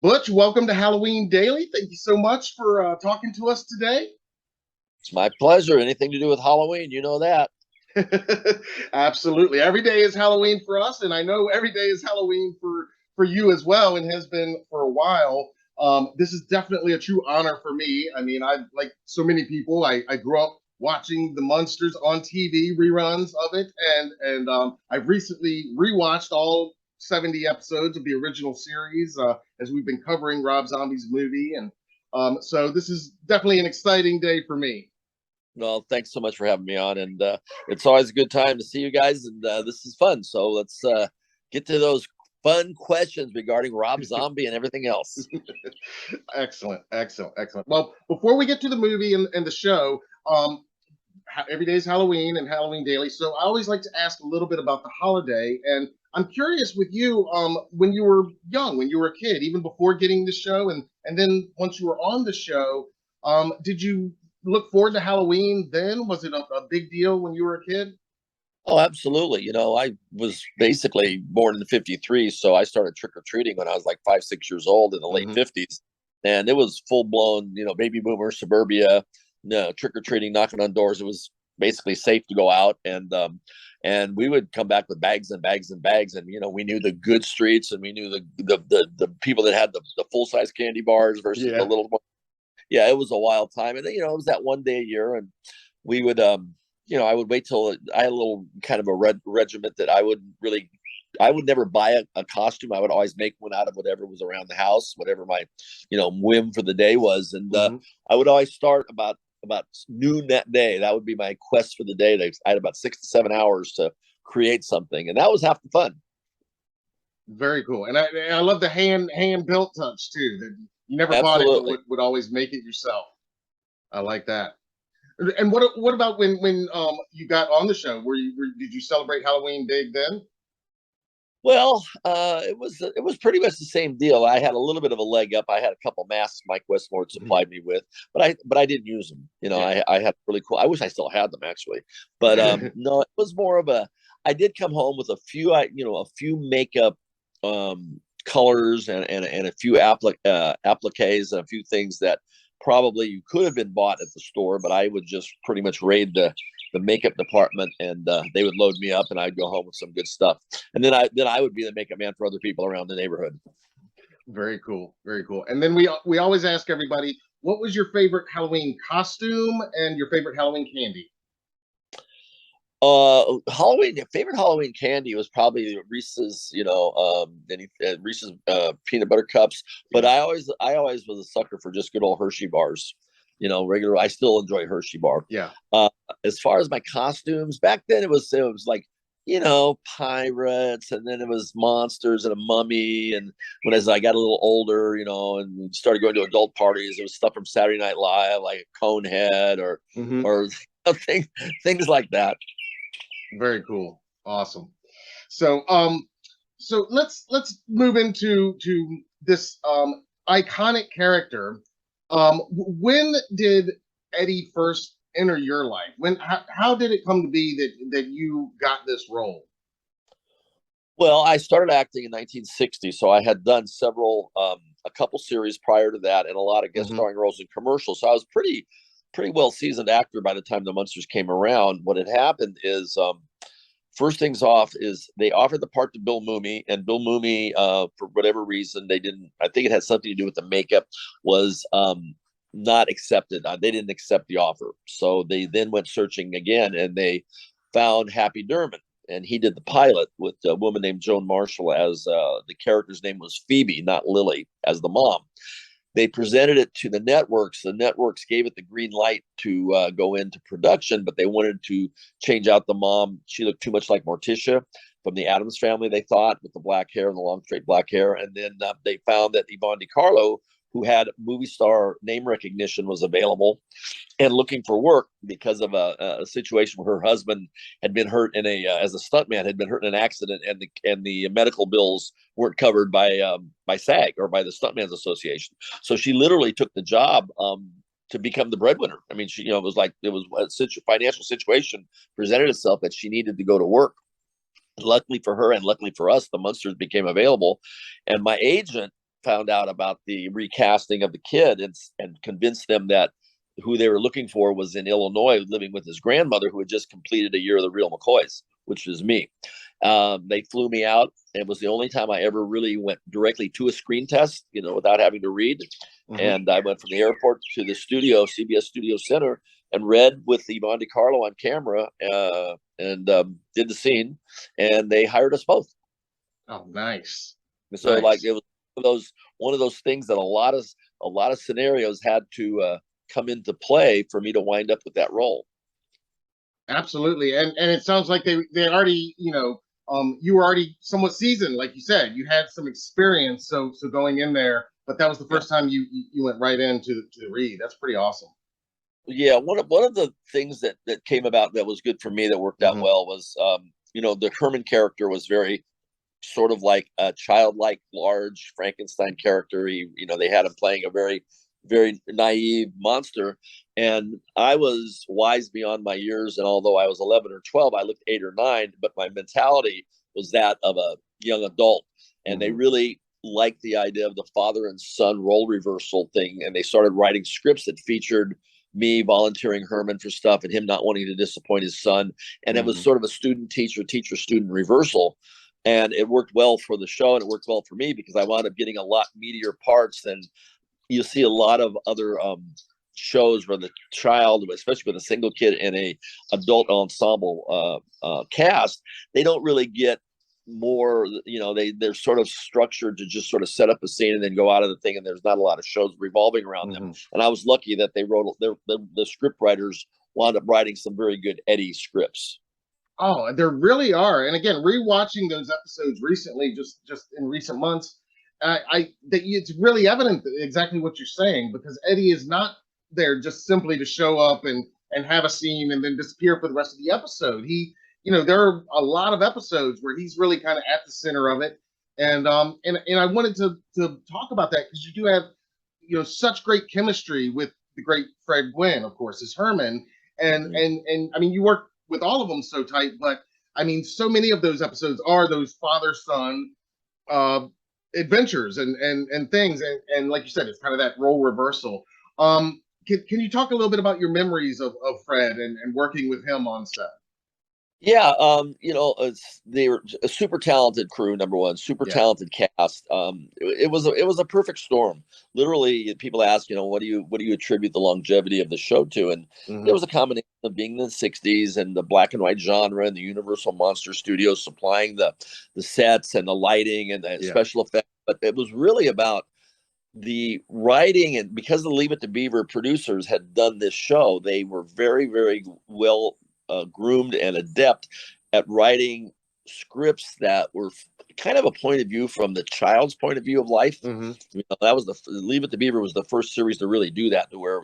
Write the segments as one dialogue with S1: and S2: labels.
S1: Butch, welcome to Halloween Daily. Thank you so much for talking to us today.
S2: It's my pleasure. Anything to do with Halloween, you know that.
S1: Absolutely. Every day is Halloween for us, and I know every day is Halloween for you as well, and has been for a while. This is definitely a true honor for me. I mean, I like so many people. I grew up watching the Munsters on TV reruns of it, and I've recently rewatched all 70 episodes of the original series as we've been covering Rob Zombie's movie, and so this is definitely an exciting day for me.
S2: Well, thanks so much for having me on, and it's always a good time to see you guys, and this is fun. So let's get to those fun questions regarding Rob Zombie and everything else.
S1: Excellent, excellent, excellent. Well, before we get to the movie and the show, every day is Halloween and Halloween Daily. So I always like to ask a little bit about the holiday. And I'm curious with you, when you were young, when you were a kid, even before getting the show, and then once you were on the show, did you look forward to Halloween then? Was it a big deal when you were a kid?
S2: Oh, absolutely. You know, I was basically born in '53, so I started trick or treating when I was like 5, 6 years old in the late
S1: Hmm.
S2: '50s, and it was full blown, baby boomer suburbia, no, trick or treating, knocking on doors. It was basically safe to go out, and we would come back with bags and bags and bags, and we knew the good streets, and we knew the people that had the full size candy bars versus the
S1: Yeah.
S2: little. Yeah, it was a wild time, and it was that one day a year, and we would I would wait till I had a little kind of a regiment that I would never buy a costume. I would always make one out of whatever was around the house, whatever my whim for the day was, and
S1: Hmm.
S2: I would always start about noon that day. That would be my quest for the day. I had about 6 to 7 hours to create something, and that was half the fun.
S1: Very cool. And I love the hand built touch too. That you never bought it, but
S2: Absolutely.
S1: would always make it yourself. I like that. And what about when you got on the show? Did you celebrate Halloween big then?
S2: Well, it was pretty much the same deal. I had a little bit of a leg up. I had a couple masks Mike Westmore supplied me with, but I didn't use them.
S1: Yeah.
S2: I had really cool. I wish I still had them actually, but no, it was more of a. I did come home with a few makeup colors and a few appliques and a few things that probably you could have been bought at the store, but I would just pretty much raid the makeup department, and they would load me up, and I'd go home with some good stuff, and then I would be the makeup man for other people around the neighborhood.
S1: Very cool. Very cool. And then we always ask everybody, what was your favorite Halloween costume and your favorite Halloween candy?
S2: Halloween favorite Halloween candy was probably Reese's, Reese's peanut butter cups. But
S1: Yeah.
S2: I always was a sucker for just good old Hershey bars. Regular. I still enjoy Hershey bar.
S1: Yeah.
S2: Uh, as far as my costumes, back then it was like pirates, and then it was monsters and a mummy. And as I got a little older, and started going to adult parties, it was stuff from Saturday Night Live, like a Conehead
S1: Hmm.
S2: or things things like that.
S1: Very cool. Awesome. So so let's move into to this iconic character. When did Eddie first enter your life? How did it come to be that you got this role?
S2: Well, I started acting in 1960, so I had done a couple series prior to that, and a lot of guest
S1: Hmm.
S2: starring roles in commercials. So I was pretty well seasoned actor by the time the Munsters came around. What had happened is, first things off, is they offered the part to Bill Mooney, and Bill Mooney, for whatever reason, they didn't. I think it had something to do with the makeup. Was not accepted. They didn't accept the offer, so they then went searching again, and they found Happy Derman, and he did the pilot with a woman named Joan Marshall as the character's name was Phoebe, not Lily, as the mom. They presented it to the networks. The networks gave it the green light to go into production, but they wanted to change out the mom. She looked too much like Morticia from the Addams Family, they thought, with the black hair and the long straight black hair. And then they found that Yvonne DiCarlo, who had movie star name recognition, was available and looking for work because of a situation where her husband had been hurt in as a stuntman, had been hurt in an accident, and the medical bills weren't covered by SAG, or by the Stuntman's Association. So she literally took the job to become the breadwinner. I mean, it was like it was a financial situation presented itself that she needed to go to work. Luckily for her and luckily for us, the Munsters became available, and my agent found out about the recasting of the kid and convinced them that who they were looking for was in Illinois, living with his grandmother, who had just completed a year of the Real McCoys, which was me. They flew me out. It was the only time I ever really went directly to a screen test, without having to read. Mm-hmm. And I went from the airport to the studio, CBS Studio Center, and read with the Monte Carlo on camera, and did the scene, and they hired us both.
S1: Oh, nice.
S2: And so, nice. Like, it was one of those things that a lot of scenarios had to come into play for me to wind up with that role.
S1: Absolutely, and it sounds like they already, you were already somewhat seasoned, like you said. You had some experience, so going in there, but that was the first time you went right into the read. That's pretty awesome.
S2: Yeah, one of the things that came about that was good for me, that worked out mm-hmm. well, was the Herman character was very sort of like a childlike, large Frankenstein character. They had him playing a very, very naive monster, and I was wise beyond my years. And although I was 11 or 12, I looked 8 or 9, but my mentality was that of a young adult. And mm-hmm. they really liked the idea of the father and son role reversal thing, and they started writing scripts that featured me volunteering Herman for stuff and him not wanting to disappoint his son. And mm-hmm. it was sort of a student-teacher, teacher-student reversal. And it worked well for the show, and it worked well for me because I wound up getting a lot meatier parts than you see a lot of other shows where the child, especially with a single kid and a adult ensemble cast, they don't really get more, they're sort of structured to just sort of set up a scene and then go out of the thing, and there's not a lot of shows revolving around mm-hmm. them. And I was lucky that they wrote the script writers wound up writing some very good Eddie scripts.
S1: Oh, there really are. And again, rewatching those episodes recently, just in recent months, it's really evident exactly what you're saying, because Eddie is not there just simply to show up and have a scene and then disappear for the rest of the episode. He, there are a lot of episodes where he's really kind of at the center of it. And I wanted to talk about that because you do have, such great chemistry with the great Fred Gwynne, of course, as Herman. And I mean, you work with all of them so tight, but I mean, so many of those episodes are those father-son adventures and things. And like you said, it's kind of that role reversal. Can you talk a little bit about your memories of Fred and working with him on set?
S2: Yeah, they were a super talented crew. Number one, super talented cast. It was a perfect storm. Literally, people ask, what do you attribute the longevity of the show to? And mm-hmm. it was a combination of being in the '60s and the black and white genre, and the Universal Monster Studios supplying the sets and the lighting and the special effects. But it was really about the writing, and because the Leave It to Beaver producers had done this show, they were very, very well groomed and adept at writing scripts that were kind of a point of view from the child's point of view of life. Mm-hmm. That was Leave It to Beaver was the first series to really do that, to where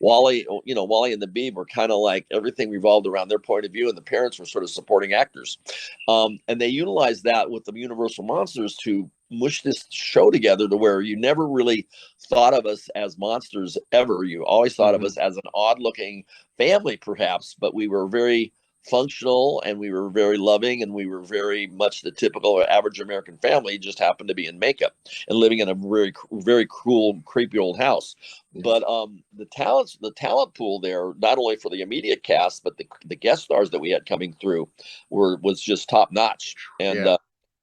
S2: Wally and the Beaver were kind of like everything revolved around their point of view, and the parents were sort of supporting actors. And they utilized that with the Universal Monsters to mush this show together to where you never really thought of us as monsters ever. You always thought mm-hmm. of us as an odd-looking family, perhaps, but we were very functional, and we were very loving, and we were very much the typical or average American family, just happened to be in makeup and living in a very, very cool, creepy old house. Yeah. But the talent pool there, not only for the immediate cast, but the guest stars that we had coming through was just top notch.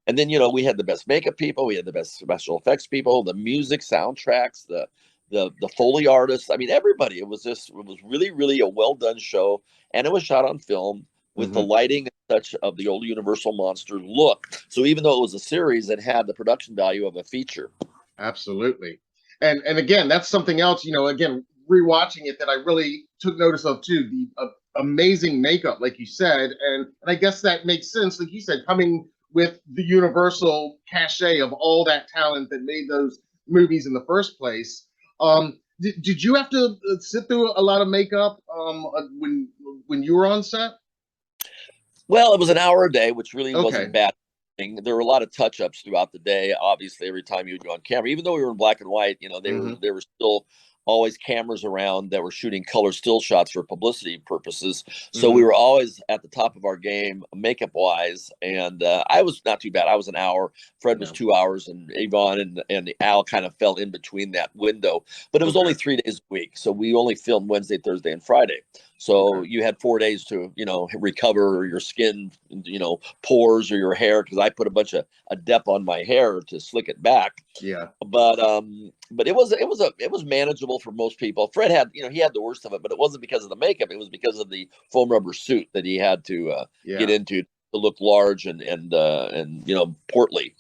S2: And then, we had the best makeup people, we had the best special effects people, the music, soundtracks, the Foley artists. I mean, everybody. It was really, really a well done show, and it was shot on film with mm-hmm. the lighting and such of the old Universal Monster look. So even though it was a series, it had the production value of a feature.
S1: Absolutely, and again, that's something else. Again, rewatching it, that I really took notice of too. The amazing makeup, like you said, and I guess that makes sense, like you said, coming with the Universal cachet of all that talent that made those movies in the first place. Did you have to sit through a lot of makeup when you were on set?
S2: Well, it was an hour a day, which really wasn't bad. There were a lot of touch-ups throughout the day. Obviously, every time you would go on camera, even though we were in black and white, they mm-hmm. were still always cameras around that were shooting color still shots for publicity purposes. So we were always at the top of our game makeup wise. And I was not too bad. I was an hour. Fred was 2 hours, and Yvonne and Al kind of fell in between that window. But it was only 3 days a week. So we only filmed Wednesday, Thursday, and Friday. So you had 4 days to, recover your skin, pores or your hair, because I put a bunch of a dep on my hair to slick it back.
S1: Yeah.
S2: But it was manageable for most people. Fred had, he had the worst of it, but it wasn't because of the makeup. It was because of the foam rubber suit that he had to get into to look large and portly.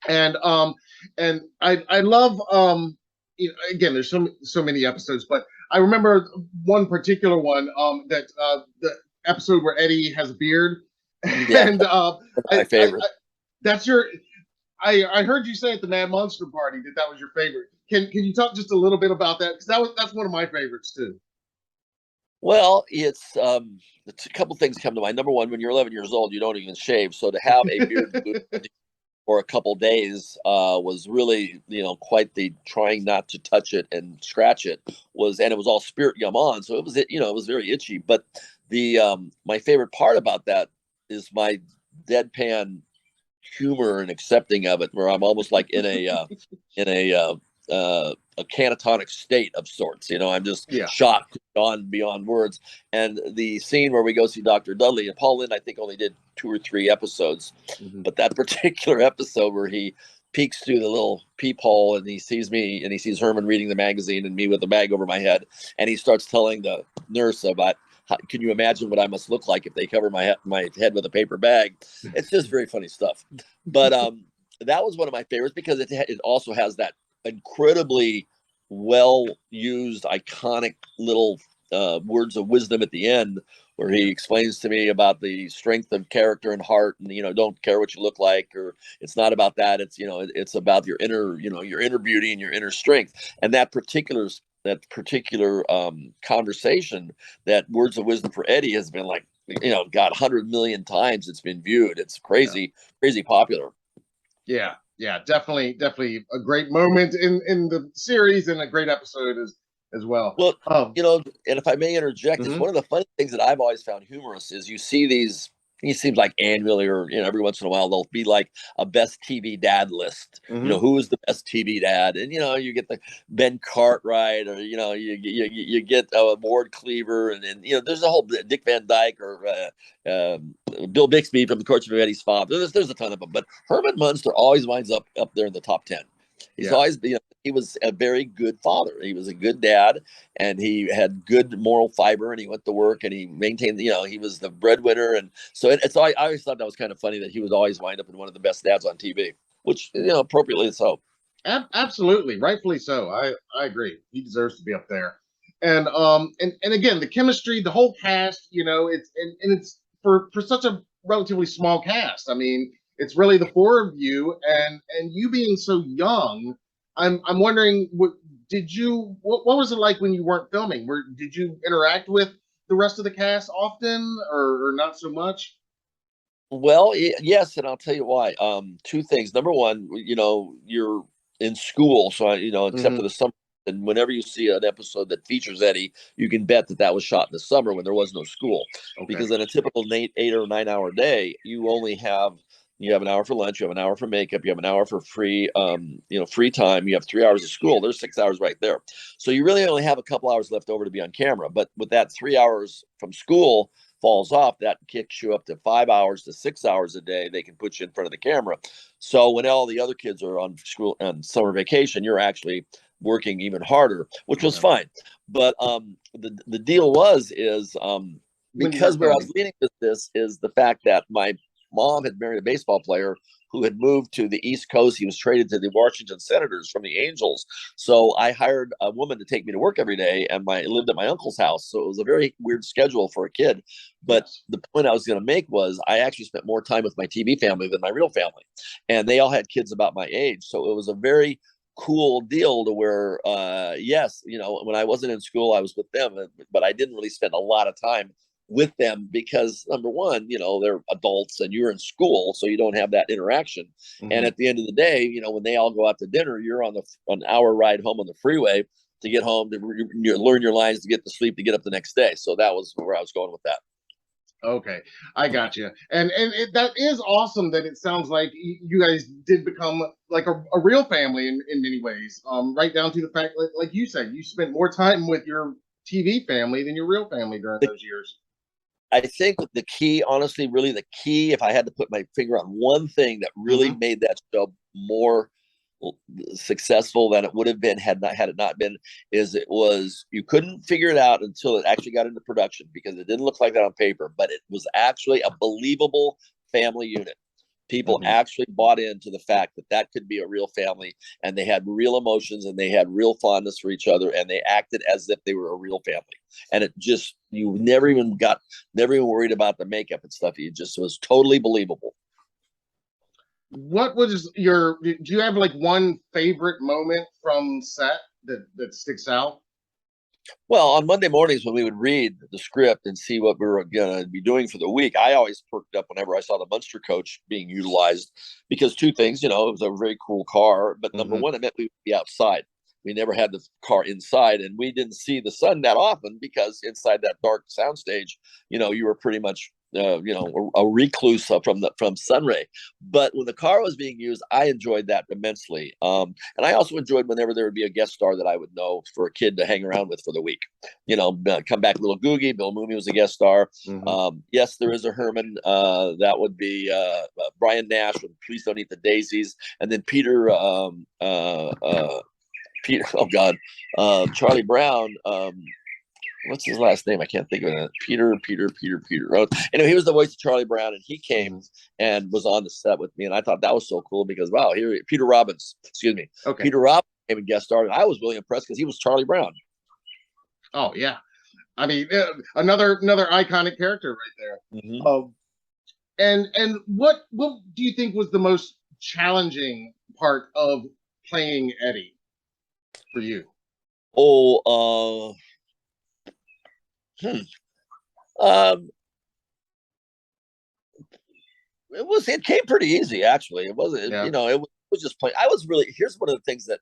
S2: And
S1: I love again, there's so many episodes, but I remember one particular one that the episode where Eddie has a beard. And
S2: my favorite.
S1: That's your. I heard you say at the Mad Munster party that was your favorite. Can you talk just a little bit about that? Because that's one of my favorites too.
S2: Well, it's a couple things come to mind. Number one, when you're 11 years old, you don't even shave, so to have a beard for a couple days was really, quite the trying not to touch it and scratch it and it was all spirit gum on, so it was very itchy. But the my favorite part about that is my deadpan humor and accepting of it, where I'm almost like in a catatonic state of sorts. I'm just shocked beyond words. And the scene where we go see Dr. Dudley, and Paul Lynde, I think, only did 2 or 3 episodes, but that particular episode where he peeks through the little peephole and he sees me and he sees Herman reading the magazine and me with the bag over my head, and he starts telling the nurse about, can you imagine what I must look like if they cover my head with a paper bag? It's just very funny stuff. But that was one of my favorites because it also has that incredibly well used, iconic little words of wisdom at the end, where he explains to me about the strength of character and heart, and don't care what you look like, or it's not about that. It's it's about your inner beauty and your inner strength. And that particular conversation, that words of wisdom for Eddie, has been like, got 100 million times it's been viewed. It's crazy popular.
S1: Yeah, definitely a great moment in the series, and a great episode as well.
S2: Well, and if I may interject, it's one of the funny things that I've always found humorous is you see these. It seems like annually, or every once in a while, there'll be like a best TV dad list. Who is the best TV dad, and you get the Ben Cartwright, or you get Ward Cleaver, and there's a whole Dick Van Dyke, or Bill Bixby from The Courtship of Eddie's Father. There's a ton of them, but Herman Munster always winds up there in the top 10. He's always, he was a very good father. He was a good dad, and he had good moral fiber, and he went to work, and he maintained, he was the breadwinner. And so I always thought that was kind of funny that he would always wind up in one of the best dads on TV, which, appropriately so.
S1: Absolutely. Rightfully so. I agree. He deserves to be up there. And again, the chemistry, the whole cast, it's for such a relatively small cast. I mean, it's really the 4 of you, and you being so young. I'm wondering, what was it like when you weren't filming? Did you interact with the rest of the cast often, or not so much?
S2: Well, yes, and I'll tell you why. 2 things. Number one, you're in school, so except for the summer. And whenever you see an episode that features Eddie, you can bet that was shot in the summer when there was no school. Because in a typical 8 or 9 hour day, you have an hour for lunch, you have an hour for makeup, you have an hour for free time, you have 3 hours of school. There's 6 hours right there. So you really only have a couple hours left over to be on camera. But with that 3 hours from school falls off, that kicks you up to 5 hours to 6 hours a day. They can put you in front of the camera. So when all the other kids are on school and summer vacation, you're actually working even harder, which was fine. But the deal is because where I was leading with this is the fact that my mom had married a baseball player who had moved to the East Coast. He was traded to the Washington Senators from the Angels. So I hired a woman to take me to work every day, and lived at my uncle's house. So it was a very weird schedule for a kid. But the point I was going to make was I actually spent more time with my TV family than my real family. And they all had kids about my age. So it was a very cool deal to where, when I wasn't in school, I was with them, but I didn't really spend a lot of time with them because number one, they're adults and you're in school, so you don't have that interaction. And at the end of the day, when they all go out to dinner, you're on an hour ride home on the freeway to get home to learn your lines, to get to sleep, to get up the next day. So that was where I was going with that.
S1: Okay, I got you. And that is awesome that it sounds like you guys did become like a real family in many ways. Right down to the fact, like you said, you spent more time with your TV family than your real family during those years.
S2: I think the key, honestly, really the key, if I had to put my finger on one thing that really made that show more successful than it would have been had it not been, is you couldn't figure it out until it actually got into production, because it didn't look like that on paper, but it was actually a believable family unit. People actually bought into the fact that could be a real family, and they had real emotions, and they had real fondness for each other, and they acted as if they were a real family. And it just, you never even worried about the makeup and stuff. It just was totally believable.
S1: What was do you have like one favorite moment from set that sticks out?
S2: Well, on Monday mornings when we would read the script and see what we were going to be doing for the week, I always perked up whenever I saw the Munster coach being utilized, because two things, it was a very cool car, but number one, it meant we would be outside. We never had the car inside, and we didn't see the sun that often, because inside that dark soundstage, you were pretty much a recluse from sunray. But when the car was being used, I enjoyed that immensely. And I also enjoyed whenever there would be a guest star that I would know for a kid to hang around with for the week. Come back a little googie. Bill Mooney was a guest star. Yes, there is a Herman. That would be Brian Nash with Please Don't Eat the Daisies, and then Peter. Charlie Brown. What's his last name? I can't think of it. Peter. Anyway, he was the voice of Charlie Brown, and he came and was on the set with me, and I thought that was so cool because, wow, Peter Robbins, excuse me. Okay. Peter Robbins came and guest starred, and I was really impressed because he was Charlie Brown.
S1: Oh, yeah. I mean, another iconic character right there. And what do you think was the most challenging part of playing Eddie for you?
S2: It came pretty easy, actually. It wasn't, it was just plain. Here's one of the things that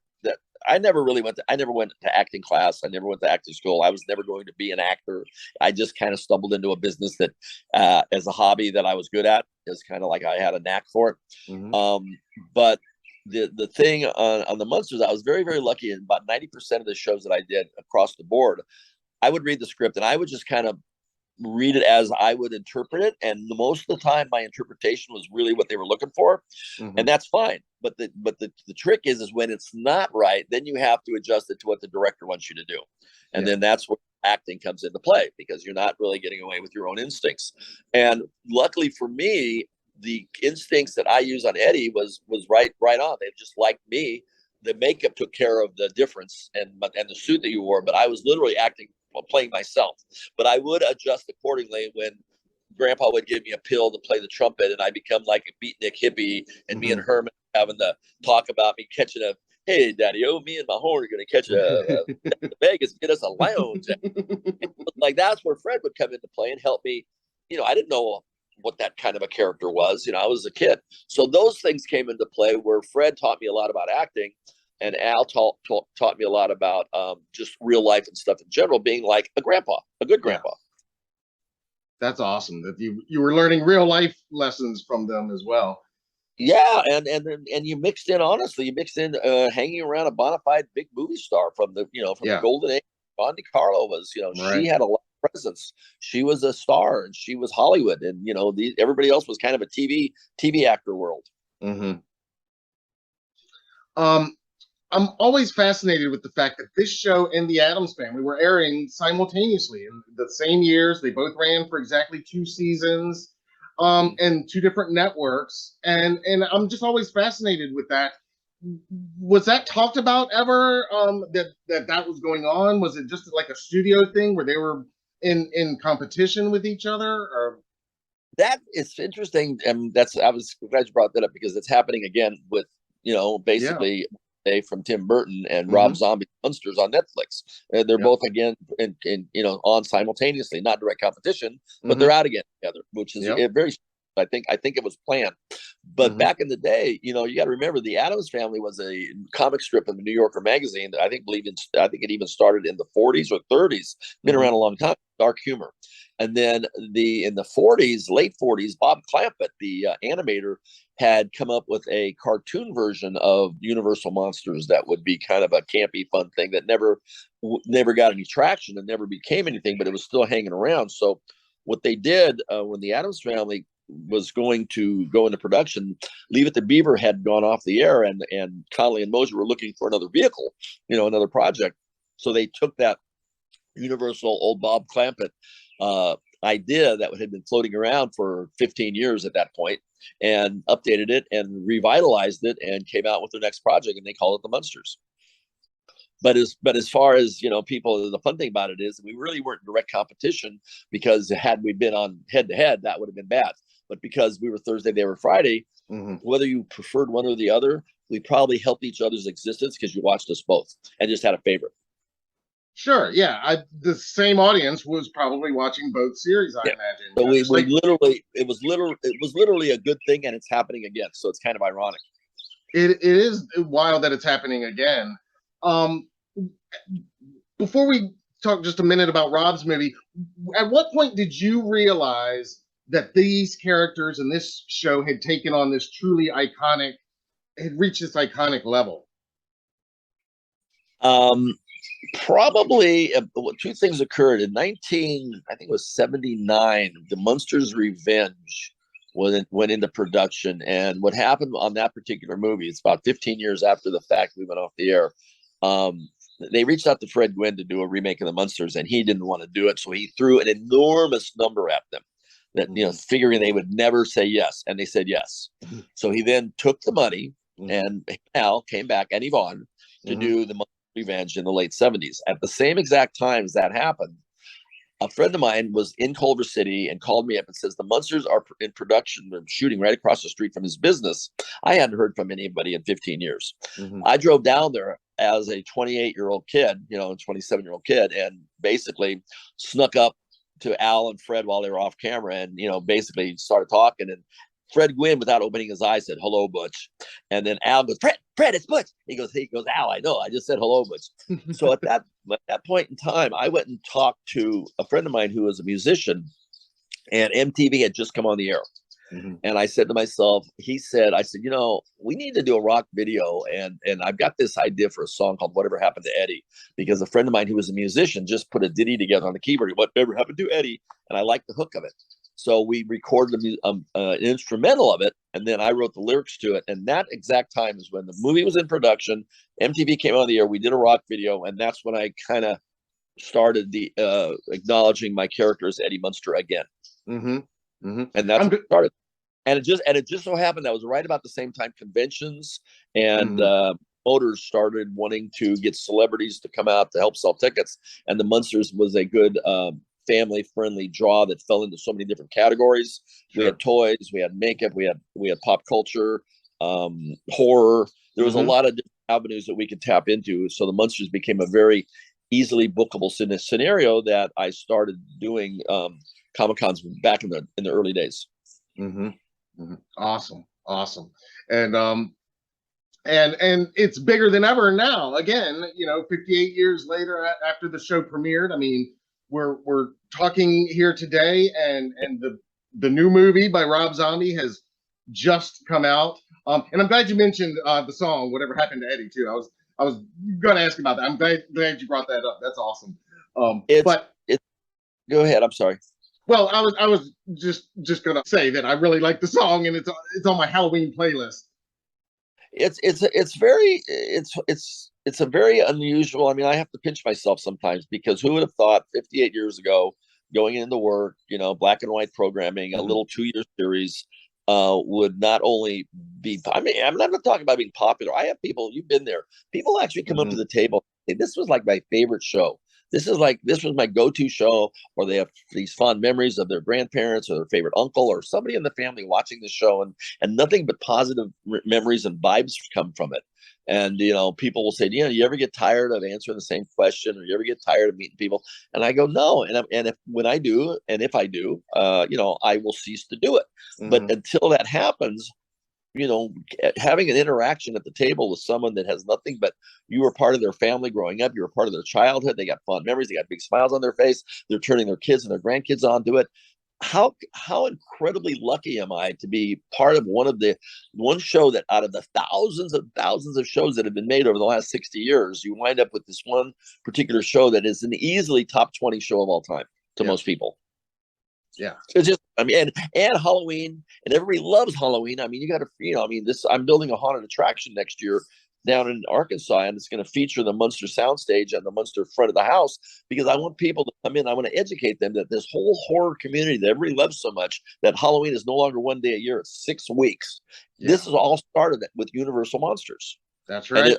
S2: I never went to acting class. I never went to acting school. I was never going to be an actor. I just kind of stumbled into a business that, as a hobby that I was good at. It was kind of like I had a knack for it. But the thing on the Munsters, I was very, very lucky. In about 90% of the shows that I did across the board, I would read the script and I would just kind of read it as I would interpret it. And most of the time, my interpretation was really what they were looking for. And that's fine. But the trick is when it's not right, then you have to adjust it to what the director wants you to do. And then that's where acting comes into play, because you're not really getting away with your own instincts. And luckily for me, the instincts that I use on Eddie was right on. They just liked me. The makeup took care of the difference and the suit that you wore, but I was literally playing myself. But I would adjust accordingly when Grandpa would give me a pill to play the trumpet, and I become like a beatnik hippie, and me and Herman having to talk about me catching hey, Daddy, me and my horn are going to catch a Vegas, get us a lounge. Like that's where Fred would come into play and help me. I didn't know what that kind of a character was. I was a kid. So those things came into play where Fred taught me a lot about acting, and Al taught me a lot about just real life and stuff in general, being like a good grandpa.
S1: That's awesome that you were learning real life lessons from them as well.
S2: Yeah, and you mixed in hanging around a bona fide big movie star from the golden age. Bonnie Carlo was, she had a lot of presence. She was a star, and she was Hollywood, and everybody else was kind of a TV actor world.
S1: I'm always fascinated with the fact that this show and The Addams Family were airing simultaneously in the same years. They both ran for exactly 2 seasons, and 2 different networks. And I'm just always fascinated with that. Was that talked about ever? That was going on? Was it just like a studio thing where they were in competition with each other? Or
S2: that is interesting, and I was glad you brought that up, because it's happening again with basically from Tim Burton and Rob
S1: Mm-hmm.
S2: Zombie Munsters on Netflix. They're
S1: Yep.
S2: both again in on simultaneously, not direct competition, but
S1: Mm-hmm.
S2: they're out again together, which is
S1: Yep.
S2: very. I think it was planned. But
S1: Mm-hmm.
S2: back in the day, you got to remember the Addams Family was a comic strip in the New Yorker magazine that I think it even started in the 40s or 30s. Been
S1: Mm-hmm.
S2: around a long time. Dark humor. And then in the 40s, late 40s, Bob Clampett, the animator, had come up with a cartoon version of Universal Monsters that would be kind of a campy, fun thing that never got any traction and never became anything, but it was still hanging around. So what they did when the Addams Family was going to go into production, Leave It to Beaver had gone off the air, and Connolly and Moser were looking for another vehicle, another project. So they took that Universal old Bob Clampett idea that had been floating around for 15 years at that point, and updated it and revitalized it and came out with their next project, and they called it the Munsters. But as far as people, the fun thing about it is we really weren't direct competition, because had we been on head to head, that would have been bad. But because we were Thursday, they were Friday,
S1: Mm-hmm.
S2: whether you preferred one or the other, we probably helped each other's existence because you watched us both and just had a favorite.
S1: Sure. Yeah. The same audience was probably watching both series, I
S2: Yeah.
S1: imagine.
S2: So we it was literally a good thing, and it's happening again. So it's kind of ironic.
S1: It is wild that it's happening again. Before we talk just a minute about Rob's movie, at what point did you realize that these characters in this show had taken on this truly iconic, had reached this iconic level?
S2: Probably two things occurred in I think it was 79. The Munsters' Revenge went into production, and what happened on that particular movie, it's about 15 years after the fact we went off the air. They reached out to Fred Gwynne to do a remake of the Munsters, and he didn't want to do it, so he threw an enormous number at them, that figuring they would never say yes, and they said yes. So he then took the money, and Al came back, and Yvonne, to do the Munsters' Revenge in the late 70s. At the same exact time as that happened, a friend of mine was in Culver City and called me up and says the Munsters are in production. They're shooting right across the street from his business. I hadn't heard from anybody in 15 years. I drove down there as a 28-year-old kid, 27-year-old kid, and basically snuck up to Al and Fred while they were off camera, and basically started talking. And Fred Gwynne, without opening his eyes, said, "Hello, Butch." And then Al goes, Fred, it's Butch. He goes, Al, I know. I just said hello, Butch. So at that point in time, I went and talked to a friend of mine who was a musician, and MTV had just come on the air. And I said to myself, I said, we need to do a rock video. And I've got this idea for a song called Whatever Happened to Eddie, because a friend of mine who was a musician just put a ditty together on the keyboard, Whatever Happened to Eddie. And I liked the hook of it. So we recorded an instrumental of it, and then I wrote the lyrics to it. And that exact time is when the movie was in production. MTV came on the air. We did a rock video, and that's when I kind of started the acknowledging my character as Eddie Munster again. And that's what started. And it just so happened that was right about the same time conventions and promoters started wanting to get celebrities to come out to help sell tickets. And the Munsters was a good family-friendly draw that fell into so many different categories. We had toys, we had makeup, we had pop culture, horror. There was a lot of different avenues that we could tap into. So the Munsters became a very easily bookable scenario that I started doing Comic-Cons back in the early days.
S1: Awesome. And it's bigger than ever now. Again, 58 years later after the show premiered. I mean, we're talking here today, and the new movie by Rob Zombie has just come out. And I'm glad you mentioned the song "Whatever Happened to Eddie" too. I was going to ask about that. I'm glad you brought that up. That's awesome.
S2: Go ahead. I'm sorry.
S1: Well, I was just gonna say that I really like the song, and it's on my Halloween playlist.
S2: It's a very unusual. I mean, I have to pinch myself sometimes, because who would have thought 58 years ago, going into work, black and white programming, a little 2-year series would not only be. I mean, I'm not talking about being popular. I have people. You've been there. People actually come up to the table. This was like my favorite show. this was my go-to show, or they have these fond memories of their grandparents or their favorite uncle or somebody in the family watching the show, and nothing but positive memories and vibes come from it. And people will say, you ever get tired of answering the same question, or you ever get tired of meeting people? And I go, no. And if I do, I will cease to do it. Mm-hmm. But until that happens, having an interaction at the table with someone that has nothing but you were part of their family growing up, you were part of their childhood, they got fond memories, they got big smiles on their face, they're turning their kids and their grandkids onto it. How incredibly lucky am I to be part of one show that out of the thousands of shows that have been made over the last 60 years, you wind up with this one particular show that is an easily top 20 show of all time to most people.
S1: Yeah.
S2: It's just, and Halloween, and everybody loves Halloween. You got to, I'm building a haunted attraction next year down in Arkansas, and it's going to feature the Munster soundstage and the Munster front of the house, because I want people to come in. I want to educate them that this whole horror community that everybody loves so much, that Halloween is no longer one day a year, it's 6 weeks. Yeah. This is all started with Universal Monsters.
S1: That's right.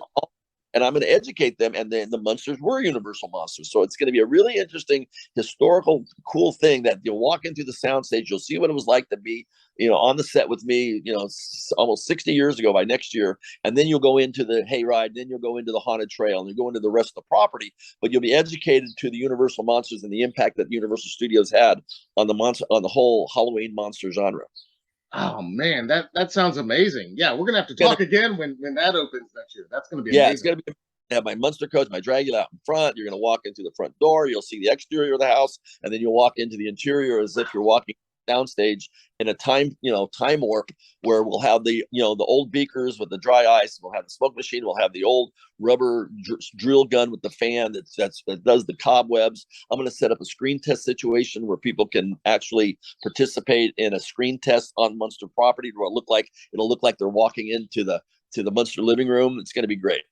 S2: And I'm going to educate them. And then the Munsters were Universal Monsters. So it's going to be a really interesting, historical, cool thing that you'll walk into the soundstage. You'll see what it was like to be, on the set with me, almost 60 years ago by next year. And then you'll go into the hayride. Then you'll go into the haunted trail, and you'll go into the rest of the property. But you'll be educated to the Universal Monsters and the impact that Universal Studios had on the whole Halloween monster genre.
S1: Oh man, that sounds amazing. Yeah, we're gonna have to talk again when that opens next year. That's gonna be amazing.
S2: It's gonna be. I have my Munster coach, my drag you out in front. You're gonna walk into the front door. You'll see the exterior of the house, and then you'll walk into the interior as if you're walking downstage in a time warp, where we'll have the old beakers with the dry ice. We'll have the smoke machine. We'll have the old rubber drill gun with the fan that does the cobwebs. I'm going to set up a screen test situation where people can actually participate in a screen test on Munster property, where it'll look like they're walking into the Munster living room. It's going to be great.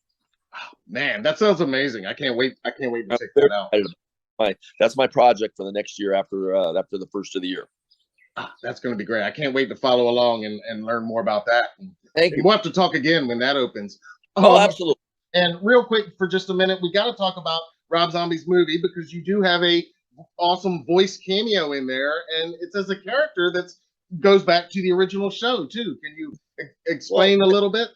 S1: Oh, man, that sounds amazing. I can't wait to check that out.
S2: That's my project for the next year after the first of the year.
S1: That's going to be great. I can't wait to follow along and learn more about that.
S2: Thank you.
S1: We'll have to talk again when that opens.
S2: Absolutely.
S1: And real quick, for just a minute, we got to talk about Rob Zombie's movie, because you do have a awesome voice cameo in there, and it's as a character that goes back to the original show too. Can you explain a little bit?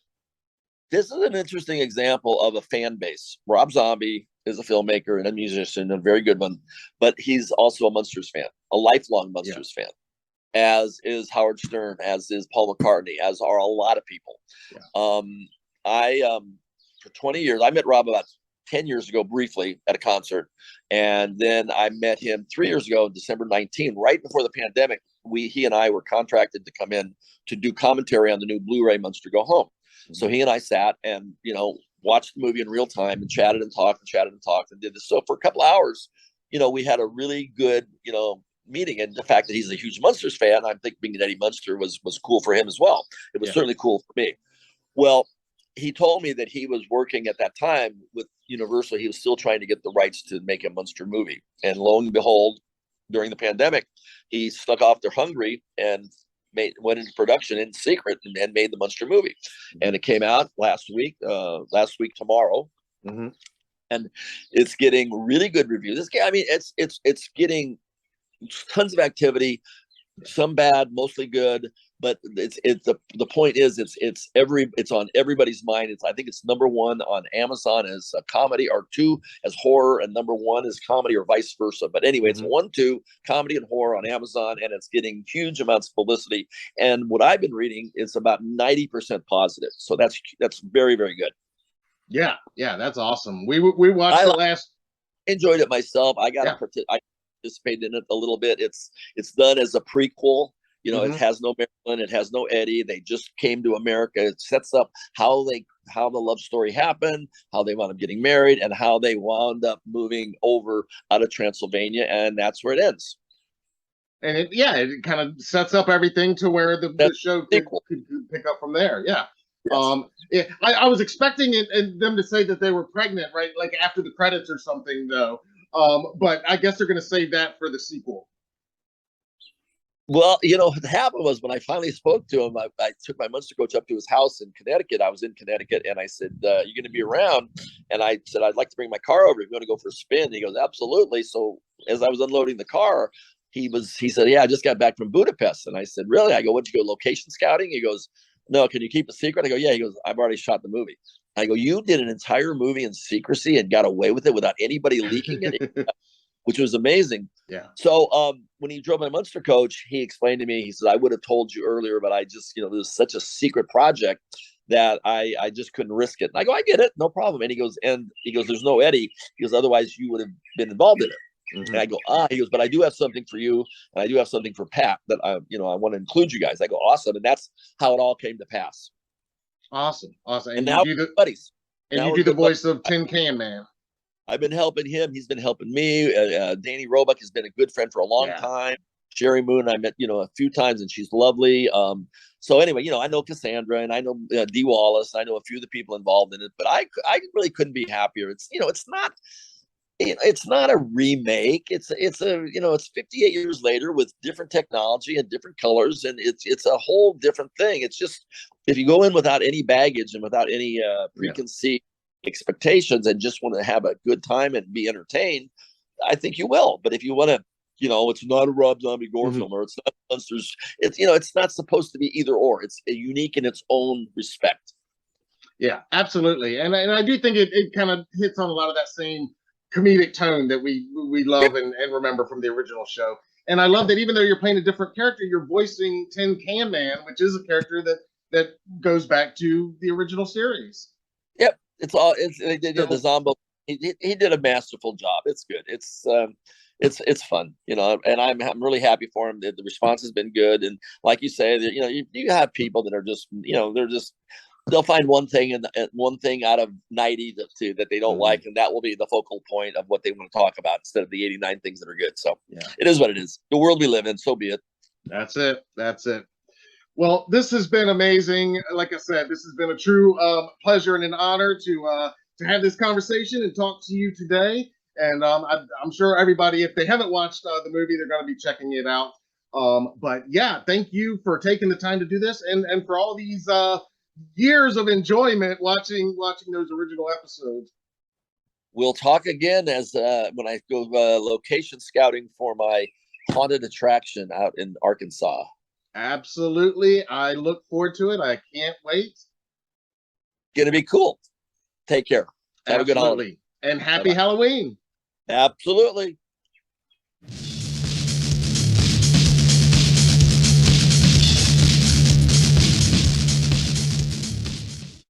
S2: This is an interesting example of a fan base. Rob Zombie is a filmmaker and a musician, a very good one, but he's also a Munsters fan, a lifelong Munsters fan, as is Howard Stern, as is Paul McCartney, as are a lot of people. Yeah. For 20 years, I met Rob about 10 years ago briefly at a concert, and then I met him 3 years ago, December 19, right before the pandemic. He and I were contracted to come in to do commentary on the new Blu-ray Munster Go Home. Mm-hmm. So he and I sat and watched the movie in real time and chatted and talked and did this. So for a couple hours, we had a really good meeting, and the fact that he's a huge Munsters fan, I think being an Eddie Munster was cool for him as well. It was certainly cool for me. Well, he told me that he was working at that time with Universal. He was still trying to get the rights to make a Munster movie, and lo and behold, during the pandemic, he stuck off to Hungary and went into production in secret and made the Munster movie. And it came out last week tomorrow. Mm-hmm. And it's getting really good reviews. It's getting tons of activity, some bad, mostly good, but the point is it's on everybody's mind. I think it's number one on Amazon as a comedy, or 2 as horror, and number 1 is comedy, or vice versa. But anyway, it's 1-2 comedy and horror on Amazon, and it's getting huge amounts of publicity. And what I've been reading is about 90% positive. So that's very, very good.
S1: Yeah, that's awesome. We watched the last.
S2: Enjoyed it myself. I participated in it a little bit. It's done as a prequel. It has no Marilyn, it has no Eddie. They just came to America. It sets up how the love story happened, how they wound up getting married, and how they wound up moving over out of Transylvania, and that's where it ends.
S1: And it kind of sets up everything to where the show could pick up from there. Yeah. Yes. I was expecting them to say that they were pregnant, right? Like after the credits or something, though. But I guess they're going to save that for the sequel.
S2: Well, what happened was when I finally spoke to him, I took my Munster coach up to his house in Connecticut. I was in Connecticut, and I said, "You going to be around?" And I said, "I'd like to bring my car over. If you want to go for a spin?" And he goes, "Absolutely." So as I was unloading the car, he said, "Yeah, I just got back from Budapest." And I said, "Really?" I go, "What'd you go location scouting?" He goes, "No, can you keep a secret?" I go, "Yeah." He goes, "I've already shot the movie." I go, "You did an entire movie in secrecy and got away with it without anybody leaking it?" Which was amazing.
S1: Yeah.
S2: So when he drove my Munster coach, he explained to me, he said, "I would have told you earlier, but I just, this is such a secret project that I just couldn't risk it." And I go, "I get it, no problem." And he goes, "There's no Eddie." He goes, "Otherwise you would have been involved in it." Mm-hmm. And I go, he goes, "But I do have something for you, and I do have something for Pat that I want to include you guys." I go, "Awesome." And that's how it all came to pass.
S1: Awesome.
S2: And now we're buddies.
S1: And you do the voice of Tin Can Man.
S2: I've been helping him. He's been helping me. Danny Roebuck has been a good friend for a long time. Sherry Moon, I met, a few times, and she's lovely. So anyway, I know Cassandra, and I know Dee Wallace. I know a few of the people involved in it, but I really couldn't be happier. It's, it's not a remake. It's 58 years later with different technology and different colors, and it's a whole different thing. It's just, if you go in without any baggage and without any preconceived expectations and just want to have a good time and be entertained, I think you will. But if you want to, it's not a Rob Zombie gore film, or it's not Munsters. It's not supposed to be either or. It's unique in its own respect.
S1: Yeah, absolutely. And I do think it kind of hits on a lot of that same comedic tone that we love and remember from the original show. And I love that even though you're playing a different character, you're voicing Tin Can Man, which is a character that goes back to the original series.
S2: Yep. They did the Zombo. He did a masterful job. It's good. It's fun, and I'm really happy for him. The response has been good, and like you say, you have people that are just, they'll find one thing out of 90 that they don't like, and that will be the focal point of what they want to talk about instead of the 89 things that are good. So it is what it is. The world we live in, so be it.
S1: That's it. Well, this has been amazing. Like I said, this has been a true pleasure and an honor to have this conversation and talk to you today. And I'm sure everybody, if they haven't watched the movie, they're going to be checking it out. But yeah, thank you for taking the time to do this and for all these years of enjoyment watching those original episodes.
S2: We'll talk again when I go location scouting for my haunted attraction out in Arkansas.
S1: Absolutely. I look forward to it. I can't wait.
S2: Gonna be cool. Take care. Have a good holiday.
S1: And happy Halloween.
S2: Absolutely.